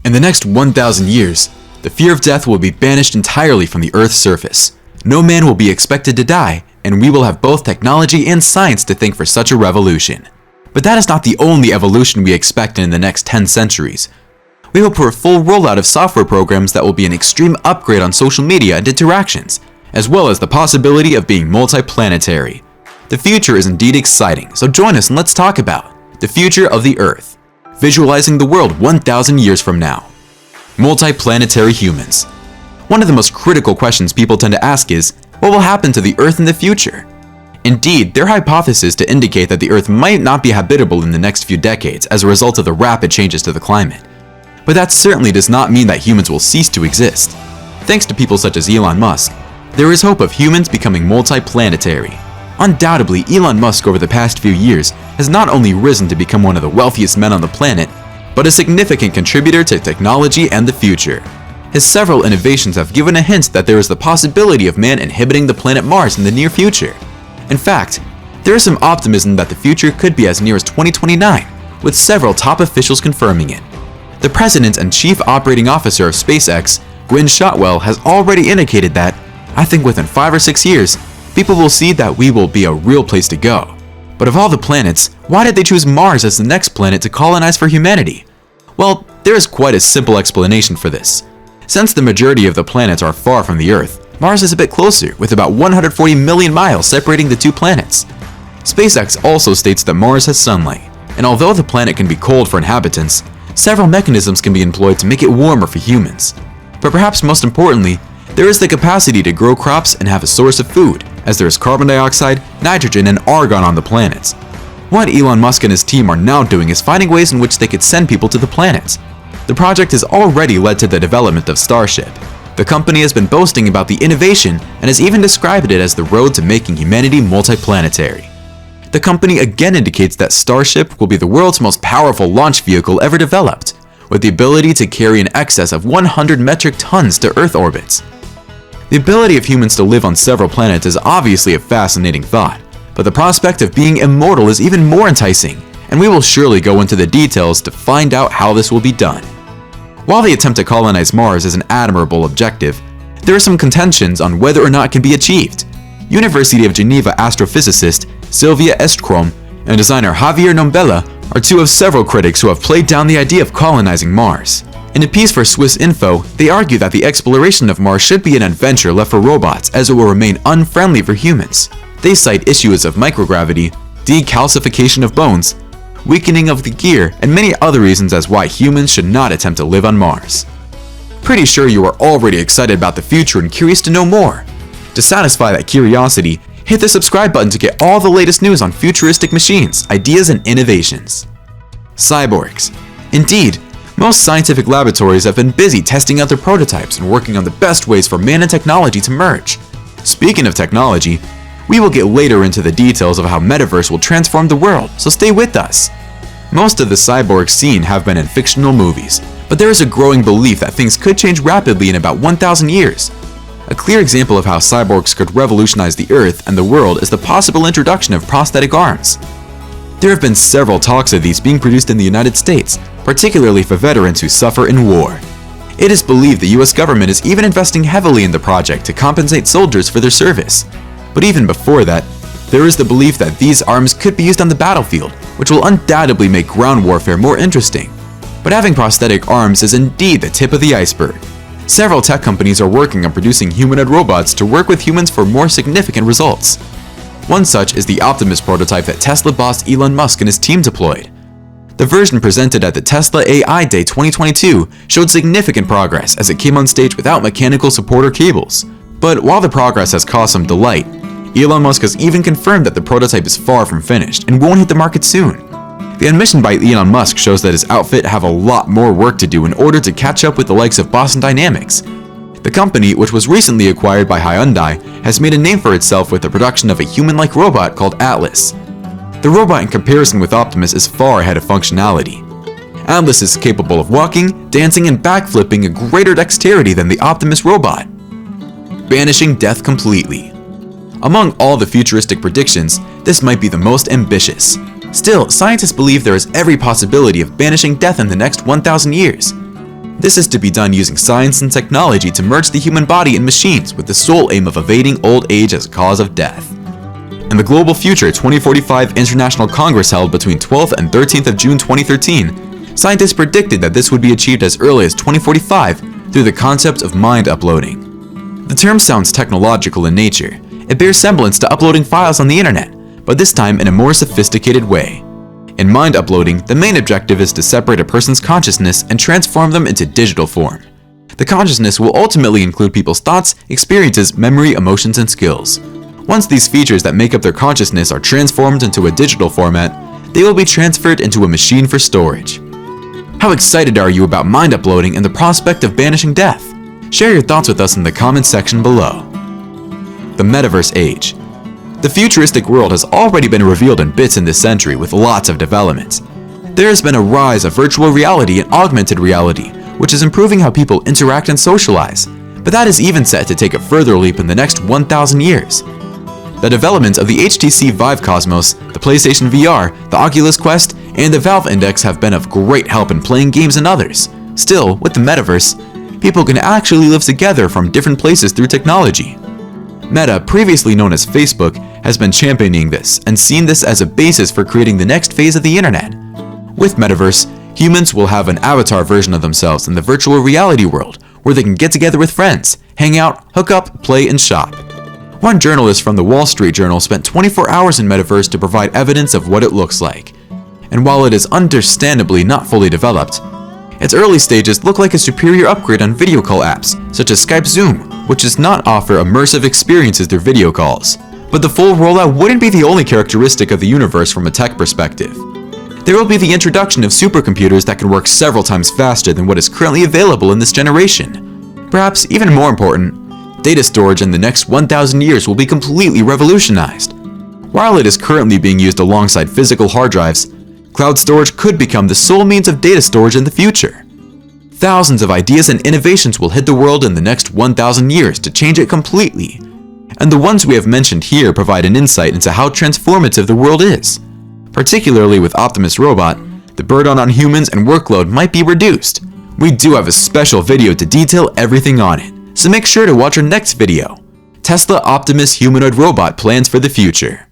In the next 1,000 years, the fear of death will be banished entirely from the Earth's surface. No man will be expected to die, and we will have both technology and science to thank for such a revolution. But that is not the only evolution we expect in the next 10 centuries. We hope for a full rollout of software programs that will be an extreme upgrade on social media and interactions, as well as the possibility of being multiplanetary. The future is indeed exciting, so join us and let's talk about the future of the Earth. Visualizing the world 1,000 years from now. Multiplanetary humans. One of the most critical questions people tend to ask is, what will happen to the Earth in the future? Indeed, there are hypotheses to indicate that the Earth might not be habitable in the next few decades as a result of the rapid changes to the climate. But that certainly does not mean that humans will cease to exist. Thanks to people such as Elon Musk, there is hope of humans becoming multiplanetary. Undoubtedly, Elon Musk over the past few years has not only risen to become one of the wealthiest men on the planet, but a significant contributor to technology and the future. His several innovations have given a hint that there is the possibility of man inhabiting the planet Mars in the near future. In fact, there is some optimism that the future could be as near as 2029, with several top officials confirming it. The president and chief operating officer of SpaceX, Gwynne Shotwell, has already indicated that, I think within 5 or 6 years, people will see that we will be a real place to go. But of all the planets, why did they choose Mars as the next planet to colonize for humanity? Well, there is quite a simple explanation for this. Since the majority of the planets are far from the Earth, Mars is a bit closer, with about 140 million miles separating the two planets. SpaceX also states that Mars has sunlight, and although the planet can be cold for inhabitants, several mechanisms can be employed to make it warmer for humans. But perhaps most importantly, there is the capacity to grow crops and have a source of food, as there is carbon dioxide, nitrogen, and argon on the planets. What Elon Musk and his team are now doing is finding ways in which they could send people to the planets. The project has already led to the development of Starship. The company has been boasting about the innovation and has even described it as the road to making humanity multiplanetary. The company again indicates that Starship will be the world's most powerful launch vehicle ever developed, with the ability to carry in excess of 100 metric tons to Earth orbits. The ability of humans to live on several planets is obviously a fascinating thought, but the prospect of being immortal is even more enticing, and we will surely go into the details to find out how this will be done. While the attempt to colonize Mars is an admirable objective, there are some contentions on whether or not it can be achieved. University of Geneva astrophysicist Sylvia Estrom and designer Javier Nombela are two of several critics who have played down the idea of colonizing Mars. In a piece for Swiss Info, they argue that the exploration of Mars should be an adventure left for robots, as it will remain unfriendly for humans. They cite issues of microgravity, decalcification of bones, weakening of the gear, and many other reasons as why humans should not attempt to live on Mars. Pretty sure you are already excited about the future and curious to know more. To satisfy that curiosity, hit the subscribe button to get all the latest news on futuristic machines, ideas, and innovations. Cyborgs. Indeed, most scientific laboratories have been busy testing out their prototypes and working on the best ways for man and technology to merge. Speaking of technology, we will get later into the details of how Metaverse will transform the world, so stay with us. Most of the cyborgs seen have been in fictional movies, but there is a growing belief that things could change rapidly in about 1,000 years. A clear example of how cyborgs could revolutionize the Earth and the world is the possible introduction of prosthetic arms. There have been several talks of these being produced in the United States, particularly for veterans who suffer in war. It is believed the US government is even investing heavily in the project to compensate soldiers for their service. But even before that, there is the belief that these arms could be used on the battlefield, which will undoubtedly make ground warfare more interesting. But having prosthetic arms is indeed the tip of the iceberg. Several tech companies are working on producing humanoid robots to work with humans for more significant results. One such is the Optimus prototype that Tesla boss Elon Musk and his team deployed. The version presented at the Tesla AI Day 2022 showed significant progress as it came on stage without mechanical support or cables. But while the progress has caused some delight, Elon Musk has even confirmed that the prototype is far from finished and won't hit the market soon. The admission by Elon Musk shows that his outfit have a lot more work to do in order to catch up with the likes of Boston Dynamics. The company, which was recently acquired by Hyundai, has made a name for itself with the production of a human-like robot called Atlas. The robot, in comparison with Optimus, is far ahead of functionality. Atlas is capable of walking, dancing, and backflipping at greater dexterity than the Optimus robot. Banishing death completely. Among all the futuristic predictions, this might be the most ambitious. Still, scientists believe there is every possibility of banishing death in the next 1,000 years. This is to be done using science and technology to merge the human body and machines with the sole aim of evading old age as a cause of death. In the Global Future 2045 International Congress held between 12th and 13th of June 2013, scientists predicted that this would be achieved as early as 2045 through the concept of mind uploading. The term sounds technological in nature. It bears semblance to uploading files on the internet, but this time in a more sophisticated way. In mind uploading, the main objective is to separate a person's consciousness and transform them into digital form. The consciousness will ultimately include people's thoughts, experiences, memory, emotions, and skills. Once these features that make up their consciousness are transformed into a digital format, they will be transferred into a machine for storage. How excited are you about mind uploading and the prospect of banishing death? Share your thoughts with us in the comments section below. The Metaverse Age. The futuristic world has already been revealed in bits in this century with lots of developments. There has been a rise of virtual reality and augmented reality, which is improving how people interact and socialize, but that is even set to take a further leap in the next 1,000 years. The development of the HTC Vive Cosmos, the PlayStation VR, the Oculus Quest, and the Valve Index have been of great help in playing games and others. Still, with the Metaverse, people can actually live together from different places through technology. Meta, previously known as Facebook, has been championing this and seen this as a basis for creating the next phase of the internet. With Metaverse, humans will have an avatar version of themselves in the virtual reality world where they can get together with friends, hang out, hook up, play, and shop. One journalist from the Wall Street Journal spent 24 hours in Metaverse to provide evidence of what it looks like. And while it is understandably not fully developed, its early stages look like a superior upgrade on video call apps, such as Skype Zoom, which does not offer immersive experiences through video calls. But the full rollout wouldn't be the only characteristic of the universe from a tech perspective. There will be the introduction of supercomputers that can work several times faster than what is currently available in this generation. Perhaps even more important, data storage in the next 1,000 years will be completely revolutionized. While it is currently being used alongside physical hard drives, cloud storage could become the sole means of data storage in the future. Thousands of ideas and innovations will hit the world in the next 1,000 years to change it completely. And the ones we have mentioned here provide an insight into how transformative the world is. Particularly with Optimus Robot, the burden on humans and workload might be reduced. We do have a special video to detail everything on it, so make sure to watch our next video. Tesla Optimus Humanoid Robot Plans for the Future.